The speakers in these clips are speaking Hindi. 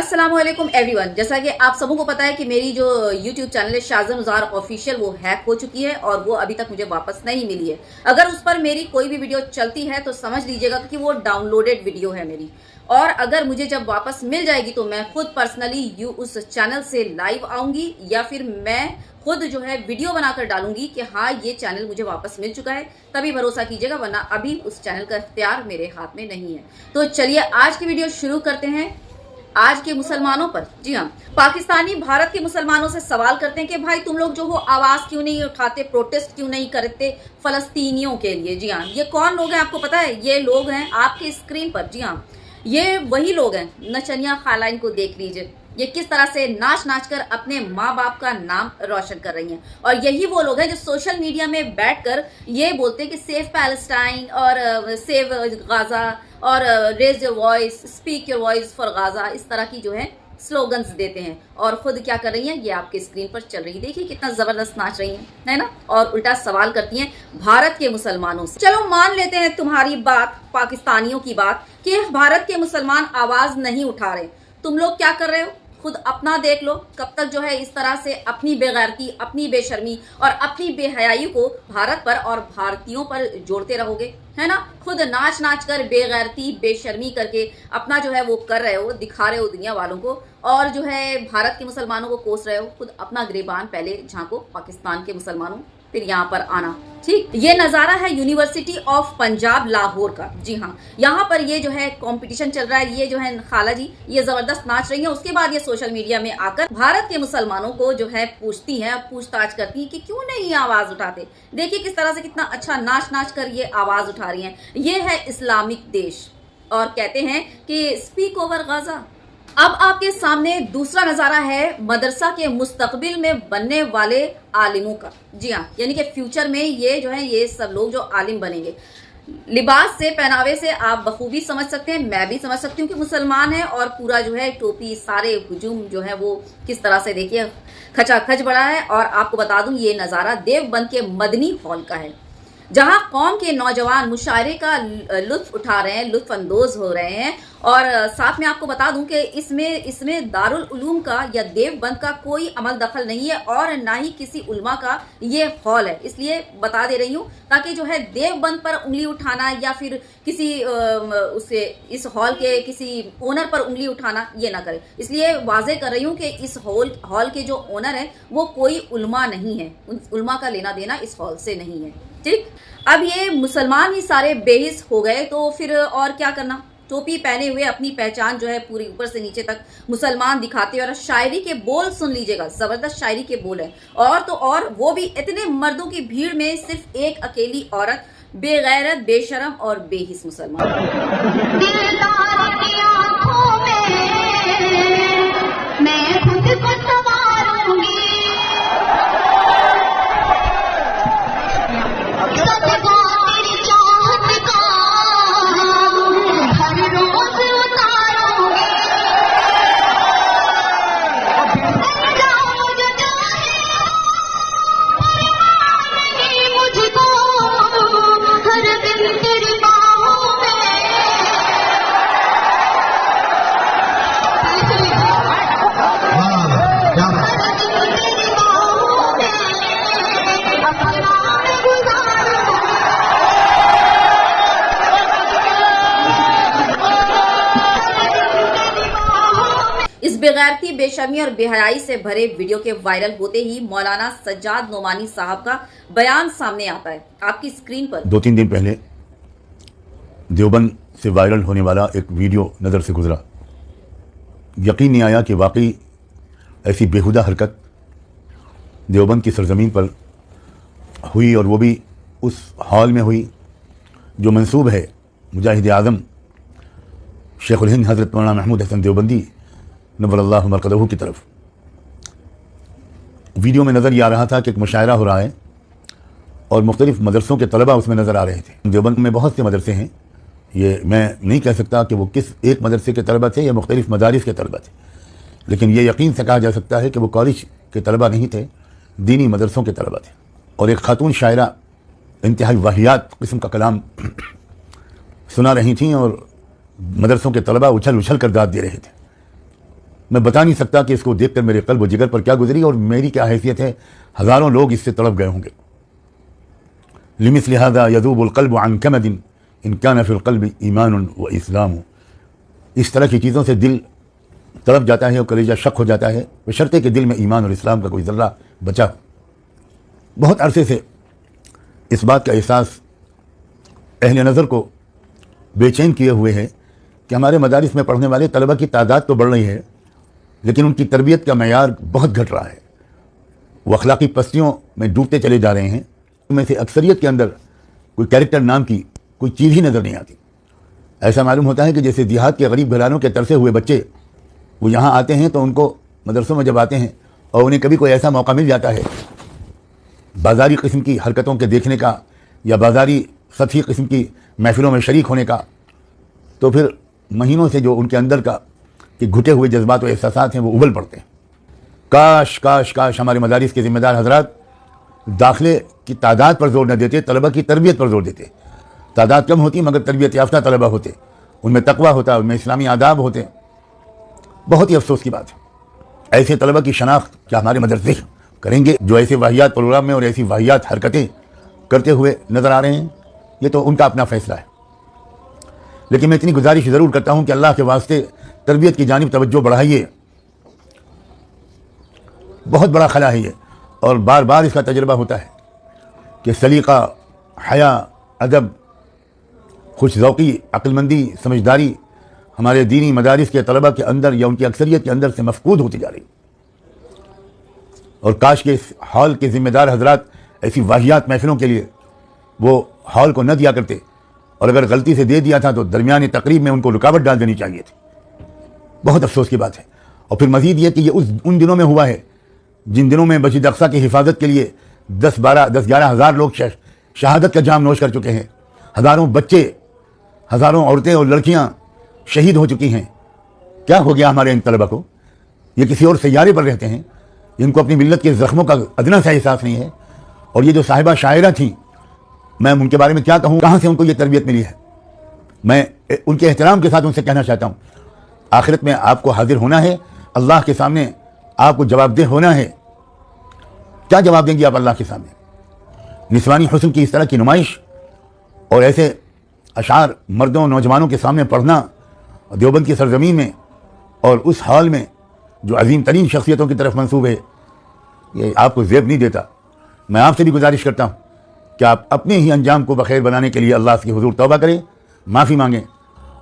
अस्सलामुअलैकुम एवरीवन। जैसा कि आप सबों को पता है कि मेरी जो YouTube चैनल है शाज़न उज़ार ऑफिशियल वो हैक हो चुकी है और वो अभी तक मुझे वापस नहीं मिली है। अगर उस पर मेरी कोई भी वीडियो चलती है तो समझ लीजिएगा कि वो डाउनलोडेड वीडियो है मेरी, और अगर मुझे जब वापस मिल जाएगी तो मैं खुद पर्सनली उस चैनल से लाइव आऊंगी या फिर मैं खुद जो है वीडियो बनाकर डालूंगी कि हाँ ये चैनल मुझे वापस मिल चुका है, तभी भरोसा कीजिएगा, वरना अभी उस चैनल का इख्तियार मेरे हाथ में नहीं है। तो चलिए आज की वीडियो शुरू करते हैं। आज के मुसलमानों पर, जी हाँ, पाकिस्तानी भारत के मुसलमानों से सवाल करते हैं कि भाई तुम लोग जो हो आवाज क्यों नहीं उठाते, प्रोटेस्ट क्यों नहीं करते फलस्तीनियों के लिए। जी हाँ, ये कौन लोग हैं आपको पता है? ये लोग हैं आपके स्क्रीन पर। जी हाँ, ये वही लोग हैं। नचनिया खाला इनको देख लीजिए, ये किस तरह से नाच नाच कर अपने माँ बाप का नाम रोशन कर रही हैं। और यही वो लोग हैं जो सोशल मीडिया में बैठकर ये बोलते हैं कि सेव पैलेस्टाइन और सेव गाजा और raise your voice, speak your voice for Gaza, इस तरह की जो है स्लोगन्स देते हैं। और खुद क्या कर रही हैं, ये आपके स्क्रीन पर चल रही है, देखिए कितना जबरदस्त नाच रही हैं, है ना। और उल्टा सवाल करती हैं भारत के मुसलमानों से। चलो मान लेते हैं तुम्हारी बात, पाकिस्तानियों की बात, कि भारत के मुसलमान आवाज नहीं उठा रहे। तुम लोग क्या कर रहे हो, खुद अपना देख लो। कब तक जो है इस तरह से अपनी बेगैरती, अपनी बेशर्मी और अपनी बेहयाई को भारत पर और भारतीयों पर जोड़ते रहोगे, है ना। खुद नाच नाच कर बेगैरती बेशर्मी करके अपना जो है वो कर रहे हो, दिखा रहे हो दुनिया वालों को, और जो है भारत के मुसलमानों को कोस रहे हो। खुद अपना गिरेबान पहले झांको, पाकिस्तान के मुसलमानों, फिर यहाँ पर आना। ठीक, ये नजारा है यूनिवर्सिटी ऑफ पंजाब लाहौर का। जी हाँ, यहाँ पर ये जो है कंपटीशन चल रहा है। ये जो है खाला जी ये जबरदस्त नाच रही है। उसके बाद ये सोशल मीडिया में आकर भारत के मुसलमानों को जो है पूछती हैं, पूछताछ करती हैं कि क्यों नहीं आवाज उठाते। देखिए किस तरह से कितना अच्छा नाच नाच कर ये आवाज उठा रही हैं। ये है इस्लामिक देश और कहते हैं कि स्पीक ओवर गाजा। अब आपके सामने दूसरा नजारा है मदरसा के मुस्तकबिल में बनने वाले आलिमों का। जी हाँ, यानी कि फ्यूचर में ये जो है ये सब लोग जो आलिम बनेंगे। लिबास से, पहनावे से आप बखूबी समझ सकते हैं, मैं भी समझ सकती हूँ कि मुसलमान है। और पूरा जो है टोपी, सारे हुजूम जो है वो किस तरह से देखिए खचाखच बड़ा है। और आपको बता दूं ये नज़ारा देवबंद के मदनी हॉल का है, जहां कौम के नौजवान मुशायरे का लुत्फ उठा रहे हैं, लुत्फ अंदोज हो रहे हैं। और साथ में आपको बता दूं कि इसमें दारुल उलूम का या देवबंद का कोई अमल दखल नहीं है और ना ही किसी उलमा का ये हॉल है। इसलिए बता दे रही हूं ताकि जो है देवबंद पर उंगली उठाना या फिर किसी उससे इस हॉल के किसी ओनर पर उंगली उठाना ये ना करे। इसलिए वाजे कर रही हूं कि इस हॉल के जो ओनर है वो कोई उलमा नहीं है, उलमा का लेना देना इस हॉल से नहीं है। ठीक, अब ये मुसलमान ही सारे बेहिस हो गए तो फिर और क्या करना। टोपी पहने हुए अपनी पहचान जो है पूरी ऊपर से नीचे तक मुसलमान दिखाते हैं। और शायरी के बोल सुन लीजिएगा, जबरदस्त शायरी के बोल है। और तो और वो भी इतने मर्दों की भीड़ में सिर्फ एक अकेली औरत, बेगैरत, बेशरम और बेहिस मुसलमान। इस बेगैरती, बेशर्मी और बेहयाई से भरे वीडियो के वायरल होते ही मौलाना सज्जाद नोमानी साहब का बयान सामने आता है आपकी स्क्रीन पर। 2-3 दिन पहले देवबंद से वायरल होने वाला एक वीडियो नज़र से गुजरा। यकीन नहीं आया कि वाकई ऐसी बेहुदा हरकत देवबंद की सरजमीन पर हुई, और वो भी उस हॉल में हुई जो मंसूब है मुजाहिद आज़म शेखुल हिंद हज़रत मौलाना महमूद हसन देवबंदी नव्वरल्लाहु मरकज़हू की तरफ। वीडियो में नज़र ये आ रहा था कि एक मुशायरा हो रहा है और मुख्तलिफ़ मदरसों के तलबा उसमें नज़र आ रहे थे। देवबंद में बहुत से मदरसे हैं, ये मैं नहीं कह सकता कि वो किस एक मदरसे के तलबा थे या मुख्तलिफ़ मदारिस के तलबा थे, लेकिन ये यकीन से कहा जा सकता है कि वो कॉलेज के तलबा नहीं थे, दीनी मदरसों के तलबा थे। और एक खातून शायरा इंतहाई वाहियात किस्म का कलाम सुना रही थीं और मदरसों के तलबा उछल उछल कर दाद दे रहे थे। मैं बता नहीं सकता कि इसको देखकर मेरे कल्ब व जिगर पर क्या गुजरी और मेरी क्या हैसियत है। हज़ारों लोग इससे तड़प गए होंगे। लिमिस्लि हाज़ा यज़ूबुल क़ल्बु अन कमदिन इन कान फ़िल क़ल्बि ईमानुन व इस्लाम। इस तरह की चीज़ों से दिल तड़प जाता है और कलेजा शक हो जाता है, बशर्ते कि दिल में ईमान और इस्लाम का कोई ज़र्रा बचा हो। बहुत अरसे से इस बात का एहसास अहले नज़र को बेचैन किए हुए है कि हमारे मदारिस में पढ़ने वाले तलबा की तादाद तो बढ़ रही है, लेकिन उनकी तरबियत का मयार बहुत घट रहा है। वो अखलाकी पस्तियों में डूबते चले जा रहे हैं। उनमें से अक्सरियत के अंदर कोई कैरेक्टर नाम की कोई चीज़ ही नज़र नहीं आती। ऐसा मालूम होता है कि जैसे देहात के गरीब घरानों के तरसे हुए बच्चे वो यहाँ आते हैं तो उनको मदरसों में जब आते हैं और उन्हें कभी कोई ऐसा मौका मिल जाता है बाज़ारी किस्म की हरकतों के देखने का या बाज़ारी सतही किस्म की महफिलों में शरीक होने का, तो फिर महीनों से जो उनके अंदर का कि घुटे हुए जज्बात और एहसासात हैं वो उबल पड़ते हैं। काश काश काश हमारे मदारिस के ज़िम्मेदार हजरात दाखिले की तादाद पर जोर न देते, तलबा की तरबियत पर जोर देते। तादाद कम होती मगर तरबियत याफ्ता तलबा होते, उनमें तकवा होता, उनमें इस्लामी आदाब होते। बहुत ही अफसोस की बात है। ऐसे तलबा की शनाख्त क्या हमारे मदरसे करेंगे जो ऐसे वाहियात प्रोग्राम में और ऐसी वाहियात हरकतें करते हुए नज़र आ रहे हैं? ये तो उनका अपना फ़ैसला है। लेकिन मैं इतनी गुजारिश ज़रूर करता हूँ कि अल्लाह के वास्ते तरबियत की जानिब तवज्जो बढ़ाइए। बहुत बड़ा खला है ये और बार बार इसका तजर्बा होता है कि सलीक़ा, हया, अदब, खुशज़ौक़ी, अक्लमंदी, समझदारी हमारे दीनी मदारिस के तलबा के अंदर या उनकी अक्सरियत के अंदर से मफकूद होती जा रही। और काश के इस हॉल के ज़िम्मेदार हजरात ऐसी वाहियात महफिलों के लिए वो हॉल को न दिया करते, और अगर गलती से दे दिया था तो दरमियान तकरीब में उनको रुकावट डाल देनी चाहिए थी। बहुत अफसोस की बात है। और फिर मज़ीद ये कि ये उन दिनों में हुआ है जिन दिनों में मस्जिद अक़सा की हिफाजत के लिए 10-11 हज़ार लोग शहादत का जाम नोश कर चुके हैं। हज़ारों बच्चे, हज़ारों औरतें और लड़कियां शहीद हो चुकी हैं। क्या हो गया हमारे इन तलबा को? ये किसी और सैयारे पर रहते हैं, इनको अपनी मिल्लत के ज़ख्मों का अदना सा एहसास नहीं है। और ये जो साहिबा शायरा थी, मैं उनके बारे में क्या कहूँ, कहाँ से उनको ये तरबियत मिली है। मैं उनके एहतराम के साथ उनसे कहना चाहता हूँ, आखिरत में आपको हाजिर होना है, अल्लाह के सामने आपको जवाबदेह होना है। क्या जवाब देंगे आप अल्लाह के सामने? निस्वानी हुस्न की इस तरह की नुमाइश और ऐसे अशार मर्दों नौजवानों के सामने पढ़ना देवबंद की सरजमीन में और उस हाल में जो अजीम तरीन शख्सियतों की तरफ मंसूब है, ये आपको ज़ेब नहीं देता। मैं आपसे भी गुजारिश करता हूँ कि आप अपने ही अंजाम को बखैर बनाने के लिए अल्लाह के हुजूर तौबा करें, माफ़ी मांगें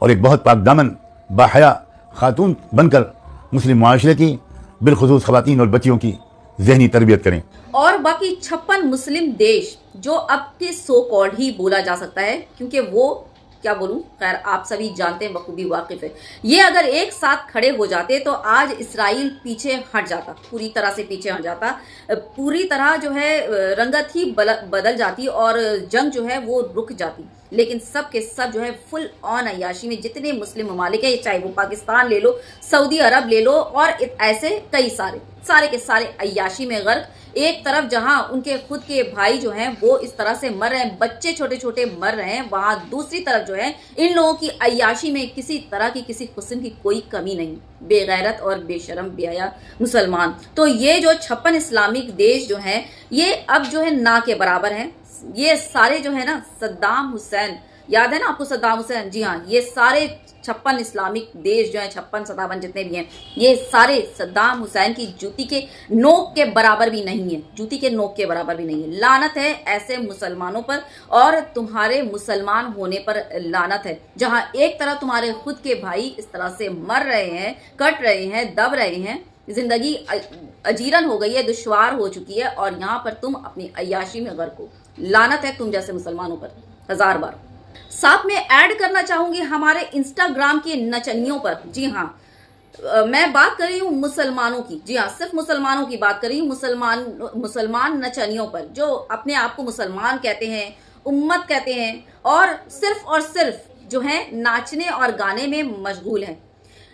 और एक बहुत पाकदामन बाहया खातून बनकर मुस्लिम माशरे की बिलखुसूस ख़वातीन और बच्चियों की ज़हनी तरबियत करें। और बाकी 56 मुस्लिम देश जो अब के सो कॉल्ड ही बोला जा सकता है, क्योंकि वो क्या बोलूं, खैर आप सभी जानते हैं, बखूबी वाकिफ है। ये अगर एक साथ खड़े हो जाते तो आज इसराइल पीछे हट जाता, पूरी तरह से पीछे हट जाता, पूरी तरह जो है रंगत ही बदल जाती और जंग जो है वो रुक जाती। लेकिन सब के सब जो है फुल ऑन अय्याशी में जितने मुस्लिम ममालिक है, चाहे वो पाकिस्तान ले लो, सऊदी अरब ले लो और ऐसे कई सारे के सारे अय्याशी में गर्क। एक तरफ जहां उनके खुद के भाई जो हैं वो इस तरह से मर रहे हैं, बच्चे छोटे छोटे मर रहे हैं, वहां दूसरी तरफ जो है इन लोगों की अय्याशी में किसी तरह की किसी किस्म की कोई कमी नहीं। बेगैरत और बेशरम बेहया मुसलमान। तो ये जो 56 इस्लामिक देश जो हैं ये अब जो है ना के बराबर हैं। ये सारे जो है ना सद्दाम हुसैन, याद है ना आपको सद्दाम हुसैन? जी हाँ, ये सारे 56 इस्लामिक देश जो हैं, 56-57 जितने भी हैं, ये सारे सद्दाम हुसैन की जूती के नोक के बराबर भी नहीं है, जूती के नोक के बराबर भी नहीं है। लानत है ऐसे मुसलमानों पर और तुम्हारे मुसलमान होने पर लानत है, जहां एक तरफ तुम्हारे खुद के भाई इस तरह से मर रहे हैं, कट रहे हैं, दब रहे हैं, जिंदगी अजीरन हो गई है, दुश्वार हो चुकी है, और यहाँ पर तुम अपनी अय्याशी में गर्क हो। लानत है तुम जैसे मुसलमानों पर 1000 बार। साथ में ऐड करना चाहूंगी हमारे इंस्टाग्राम के नचनियों पर। जी हाँ, मैं बात कर रही हूँ मुसलमानों की। जी हाँ, सिर्फ मुसलमानों की बात कर रही हूँ, मुसलमान नचनियों पर जो अपने आप को मुसलमान कहते हैं, उम्मत कहते हैं और सिर्फ जो है नाचने और गाने में मशगूल हैं।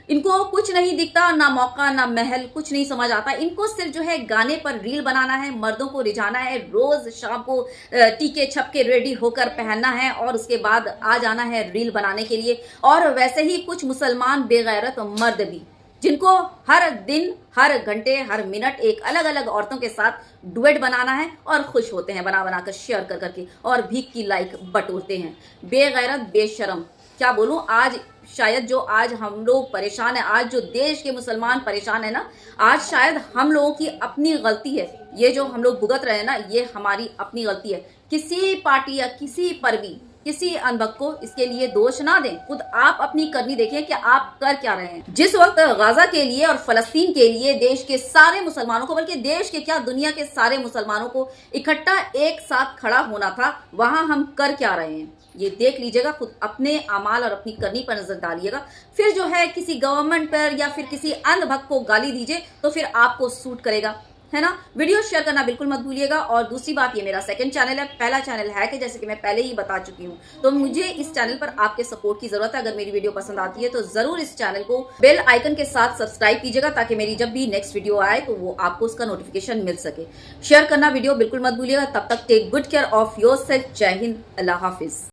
इनको कुछ नहीं दिखता, ना मौका ना महल, कुछ नहीं समझ आता। इनको सिर्फ जो है गाने पर रील बनाना है, मर्दों को रिझाना है, रोज शाम को टीके छपके रेडी होकर पहनना है और उसके बाद आ जाना है रील बनाने के लिए। और वैसे ही कुछ मुसलमान बेगैरत मर्द भी जिनको हर दिन, हर घंटे, हर मिनट एक अलग अलग औरतों के साथ डुएट बनाना है और खुश होते हैं बना बना कर, शेयर कर करके, और भीख की लाइक बटोरते हैं। बेगैरत, बेशरम, क्या बोलूं। आज शायद जो आज हम लोग परेशान है, आज जो देश के मुसलमान परेशान है ना, आज शायद हम लोगों की अपनी गलती है। ये जो हम लोग भुगत रहे हैं ना, ये हमारी अपनी गलती है। किसी पार्टी या किसी पर भी, किसी अनबक को इसके लिए दोष ना दें। खुद आप अपनी करनी देखें कि आप कर क्या रहे हैं। जिस वक्त गाजा के लिए और फलस्तीन के लिए देश के सारे मुसलमानों को, बल्कि देश के क्या, दुनिया के सारे मुसलमानों को इकट्ठा एक साथ खड़ा होना था, वहां हम कर क्या रहे हैं ये देख लीजिएगा। खुद अपने अमाल और अपनी करनी पर नजर डालिएगा। फिर जो है किसी गवर्नमेंट पर या फिर किसी अंधभक्त को गाली दीजिए तो फिर आपको सूट करेगा, है ना। वीडियो शेयर करना बिल्कुल मत भूलिएगा। और दूसरी बात, ये मेरा सेकंड चैनल है, पहला चैनल है कि जैसे कि मैं पहले ही बता चुकी हूँ, तो मुझे इस चैनल पर आपके सपोर्ट की जरूरत है। अगर मेरी वीडियो पसंद आती है तो जरूर इस चैनल को बेल आइकन के साथ सब्सक्राइब कीजिएगा, ताकि मेरी जब भी नेक्स्ट वीडियो आए तो वो आपको उसका नोटिफिकेशन मिल सके। शेयर करना वीडियो बिल्कुल मत भूलिएगा। तब तक take good care of yourself. जय हिंद, अल्लाह हाफिज।